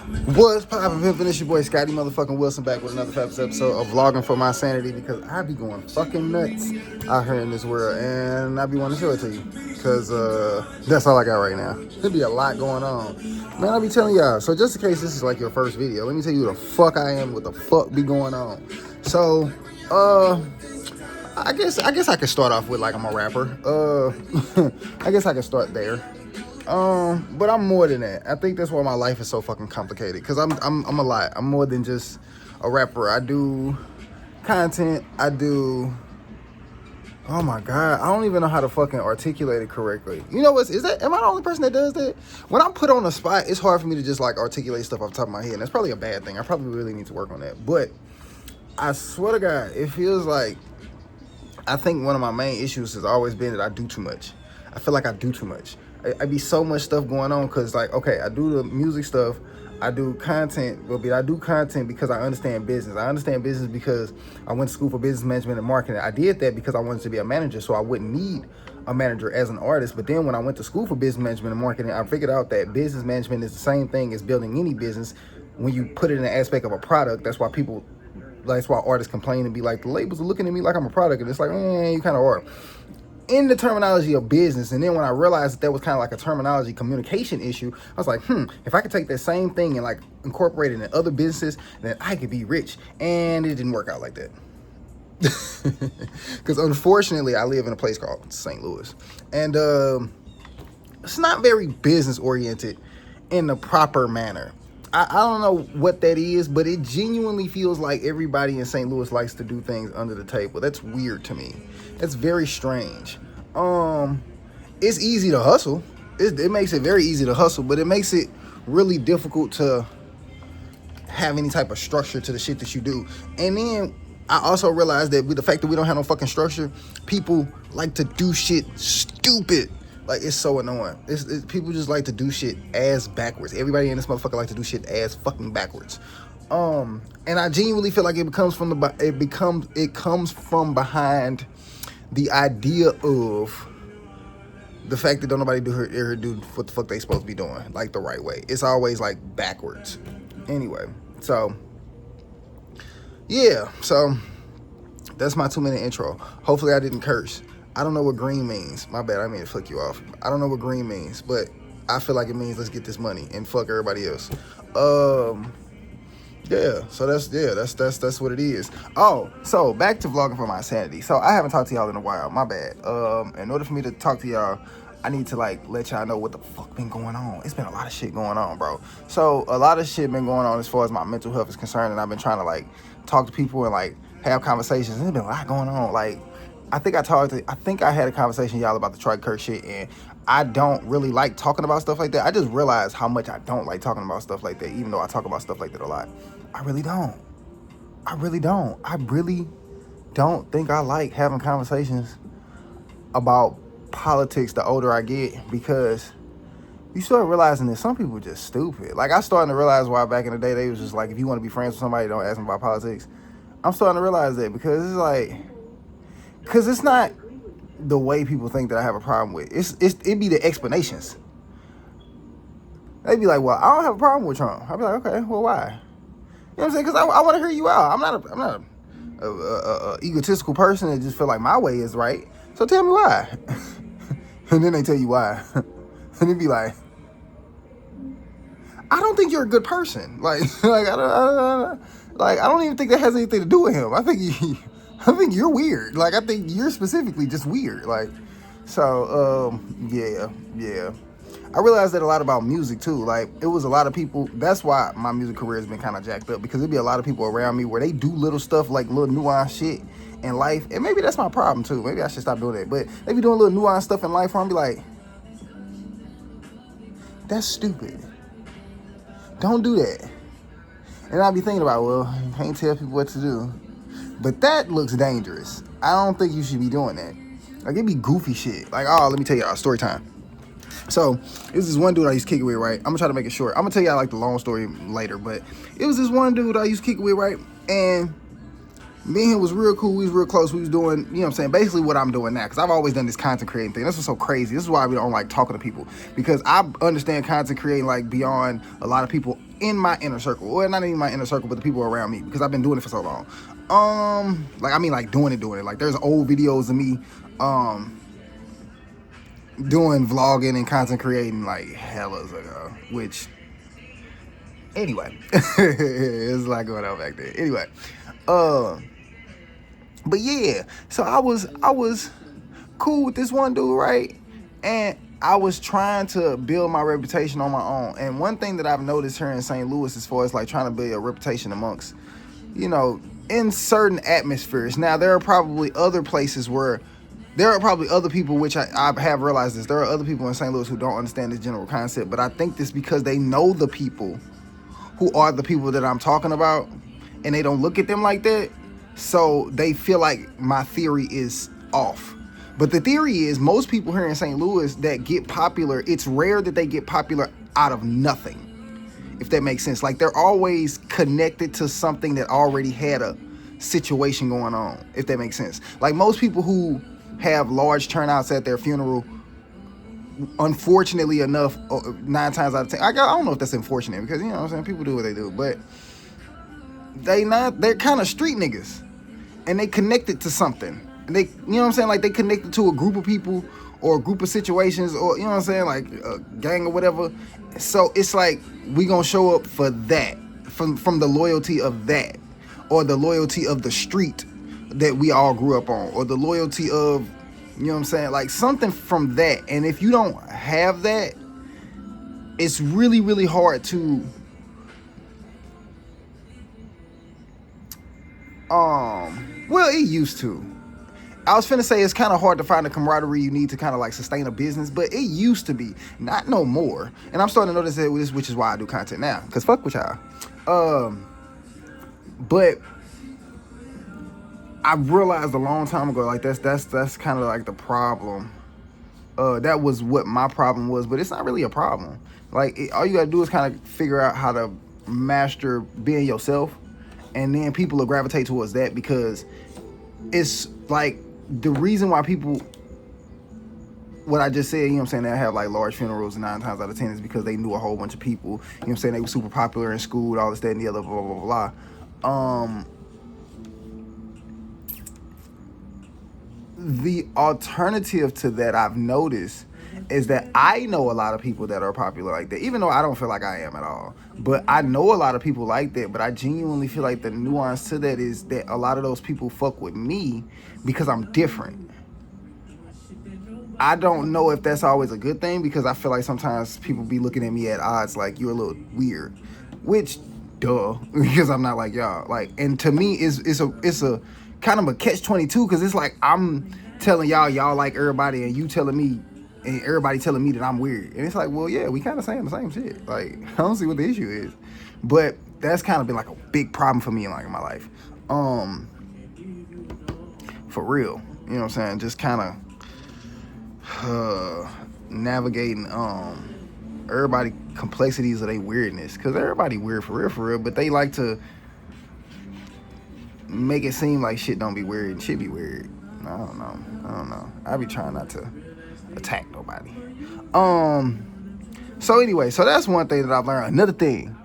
What's poppin', pimpin'? It's your boy Scotty motherfucking Wilson back with another episode of Vlogging for My Sanity, because I be going fucking nuts out here in this world and I be wanting to show it to you because that's all I got right now. There'll be a lot going on. Man, I be telling y'all, so just in case this is like your first video, let me tell you who the fuck I am, what the fuck be going on. So, I guess I could start off with like I'm a rapper. I guess I could start there. But I'm more than that. I think that's why my life is so fucking complicated. Cause I'm a lot. I'm more than just a rapper. I do content. I do. Oh my god, I don't even know how to fucking articulate it correctly. You know what? Is that? Am I the only person that does that? When I'm put on the spot, it's hard for me to just like articulate stuff off the top of my head. And that's probably a bad thing. I probably really need to work on that. But I swear to God, it feels like I think one of my main issues has always been that I do too much. I feel like I do too much. I be so much stuff going on because, like, okay, I do the music stuff, I do content, but I do content because I understand business. I understand business because I went to school for business management and marketing. I did that because I wanted to be a manager, so I wouldn't need a manager as an artist. But then when I went to school for business management and marketing, I figured out that business management is the same thing as building any business when you put it in the aspect of a product. That's why artists complain and be like, the labels are looking at me like I'm a product, and it's like, you kind of are in the terminology of business. And then when I realized that was kind of like a terminology communication issue, I was like, if I could take that same thing and like incorporate it in other businesses, then I could be rich. And it didn't work out like that. Because unfortunately, I live in a place called St. Louis. And it's not very business oriented in the proper manner. I don't know what that is, but it genuinely feels like everybody in St. Louis likes to do things under the table. That's weird to me. It's very strange. It's easy to hustle. It makes it very easy to hustle, but it makes it really difficult to have any type of structure to the shit that you do. And then I also realized that with the fact that we don't have no fucking structure, people like to do shit stupid. Like, it's so annoying. People just like to do shit ass backwards. Everybody in this motherfucker like to do shit ass fucking backwards. And I genuinely feel like it comes from behind the idea of the fact that don't nobody do what the fuck they supposed to be doing like the right way. It's always like backwards. Anyway, so yeah, so that's my 2-minute intro. Hopefully I didn't curse. I don't know what green means. My bad, I mean to flick you off. I don't know what green means, but I feel like it means let's get this money and fuck everybody else. Yeah, so that's what it is. Oh, so back to vlogging for my sanity. So I haven't talked to y'all in a while. My bad. In order for me to talk to y'all, I need to like let y'all know what the fuck been going on. It's been a lot of shit going on, bro. So a lot of shit been going on as far as my mental health is concerned, and I've been trying to like talk to people and like have conversations. There's been a lot going on. Like, I think I had a conversation y'all about the Troy Kirk shit, and I don't really like talking about stuff like that. I just realized how much I don't like talking about stuff like that, even though I talk about stuff like that a lot. I really don't. I really don't think I like having conversations about politics the older I get, because you start realizing that some people are just stupid. Like, I starting to realize why back in the day they was just like, if you want to be friends with somebody, don't ask them about politics. I'm starting to realize that because it's not the way people think that I have a problem with. It be the explanations. They be like, well, I don't have a problem with Trump. I'll be like, okay, well, why? You know what I'm saying? Because I want to hear you out. I'm not a egotistical person that just feel like my way is right. So tell me why. And then they tell you why. And they be like, I don't think you're a good person. Like I don't even think that has anything to do with him. I think you're weird. Like, I think you're specifically just weird. Like, so, yeah. I realized that a lot about music too. Like, it was a lot of people. That's why my music career has been kind of jacked up, because there'd be a lot of people around me where they do little stuff, like little nuanced shit in life. And maybe that's my problem too. Maybe I should stop doing that. But they be doing little nuanced stuff in life where I'm be like, that's stupid. Don't do that. And I'll be thinking about, well, you can't tell people what to do. But that looks dangerous. I don't think you should be doing that. Like, it'd be goofy shit. Like, oh, let me tell y'all, story time. So, this is one dude I used to kick it with, right? I'm gonna try to make it short. I'm gonna tell y'all, like, the long story later, but it was this one dude I used to kick it with, right? And Me and him was real cool. We was real close. We was doing, you know what I'm saying, basically what I'm doing now. Because I've always done this content creating thing. This was so crazy. This is why we don't like talking to people. Because I understand content creating like beyond a lot of people in my inner circle. Well, not even my inner circle, but the people around me. Because I've been doing it for so long. Like, I mean, like, doing it. Like, there's old videos of me, doing vlogging and content creating, like, hellas ago. Which, anyway. It's a lot going on back there. Anyway. But yeah, so I was cool with this one dude, right? And I was trying to build my reputation on my own. And one thing that I've noticed here in St. Louis as far as like trying to build a reputation amongst, you know, in certain atmospheres. Now, there are probably other places where there are probably other people, which I have realized this. There are other people in St. Louis who don't understand this general concept. But I think this because they know the people who are the people that I'm talking about, and they don't look at them like that. So they feel like my theory is off. But the theory is most people here in St. Louis that get popular, it's rare that they get popular out of nothing, if that makes sense. Like, they're always connected to something that already had a situation going on, if that makes sense. Like, most people who have large turnouts at their funeral, unfortunately enough, 9 times out of 10, I don't know if that's unfortunate, because, you know what I'm saying, people do what they do, but they're kind of street niggas. And they connected to something. And they, you know what I'm saying? Like, they connected to a group of people or a group of situations, or, you know what I'm saying? Like a gang or whatever. So it's like, we gonna show up for that, from the loyalty of that, or the loyalty of the street that we all grew up on, or the loyalty of, you know what I'm saying? Like, something from that. And if you don't have that, it's really, really hard to, well, it used to. I was finna say it's kind of hard to find the camaraderie you need to kind of like sustain a business, but it used to be. Not no more. And I'm starting to notice that, which is why I do content now. Because fuck with y'all. But I realized a long time ago, like, that's kind of like the problem. That was what my problem was, but it's not really a problem. Like, all you gotta do is kind of figure out how to master being yourself, and then people will gravitate towards that, because it's like the reason why people, what I just said, you know what I'm saying, they have like large funerals 9 times out of 10 is because they knew a whole bunch of people, you know what I'm saying, they were super popular in school, all this, that, and the other, blah, blah, blah, blah. The alternative to that I've noticed is that I know a lot of people that are popular like that, even though I don't feel like I am at all. But I know a lot of people like that, but I genuinely feel like the nuance to that is that a lot of those people fuck with me because I'm different. I don't know if that's always a good thing, because I feel like sometimes people be looking at me at odds, like, you're a little weird, which, duh, because I'm not like y'all. Like, and to me, it's a kind of a catch-22, because it's like I'm telling y'all like everybody, and you telling me, and everybody telling me that I'm weird. And it's like, well, yeah, we kind of saying the same shit. Like, I don't see what the issue is. But that's kind of been like a big problem for me in my life. For real. You know what I'm saying? Just kind of navigating everybody complexities of their weirdness. Because everybody weird for real, but they like to make it seem like shit don't be weird and shit be weird. I don't know. I be trying not to attack nobody. So anyway, so that's one thing that I've learned. Another thing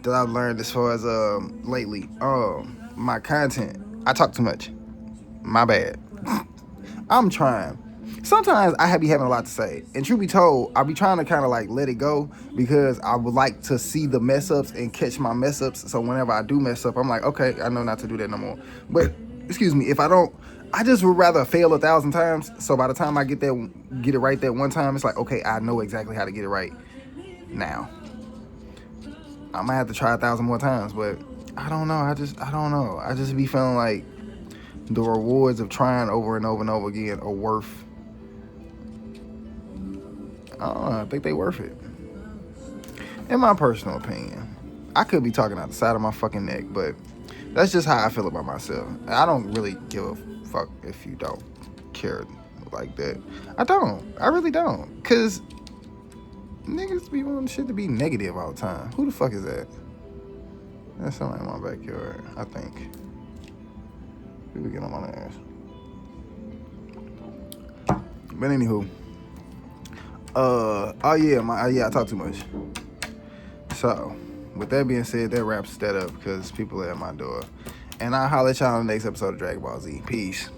that I've learned as far as lately, my content. I talk too much. My bad. I'm trying. Sometimes I be having a lot to say, and truth be told, I be trying to kind of like let it go, because I would like to see the mess ups and catch my mess ups. So whenever I do mess up, I'm like, okay, I know not to do that no more. But excuse me, if I don't, I just would rather fail 1,000 times. So by the time I get it right that one time, it's like, okay, I know exactly how to get it right now. I might have to try 1,000 more times, but I don't know. I don't know. I just be feeling like the rewards of trying over and over and over again are worth, I don't know, I think they worth it. In my personal opinion. I could be talking out the side of my fucking neck, but that's just how I feel about myself. I don't really give a fuck if you don't care like that. I really don't. Because niggas be wanting shit to be negative all the time. Who the fuck is that? That's somebody in my backyard, I think. People get on my ass. But anywho, oh yeah, I talk too much. So, with that being said, that wraps that up because people are at my door. And I'll holler at y'all on the next episode of Dragon Ball Z. Peace.